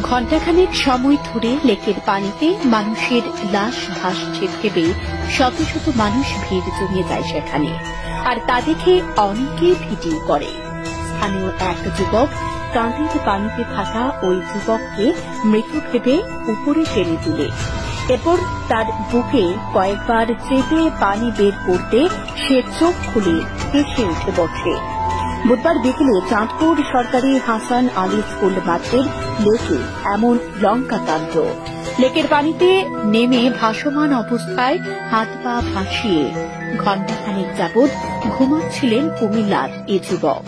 ঘণ্টাখানেক সময় ধরে লেকের পানিতে মানুষের লাশ ভাসছে ভেবে শত শত মানুষ ভিড় জমিয়ে যায় সেখানে, আর তা দেখে অনেকে ভিডিও করে। স্থানীয় এক যুবক কাঁধের পানিতে থাকা ওই যুবককে মৃত ভেবে উপরে টেনে তুলে, এরপর তার বুকে কয়েকবার চেপে পানি বের করতে সে চোখ খুলে হেসে উঠে বসে। বুধবার বিকেলে চাঁদপুর সরকারি হাসান আলী স্কুল মাঠের লেকে এমন লঙ্কা কাণ্ড। লেকের পানিতে নেমে ভাসমান অবস্থায় হাত পা ভাসিয়ে ঘণ্টাখানেক যাবৎ ঘুমাচ্ছিলেন কুমিল্লার এ যুবক।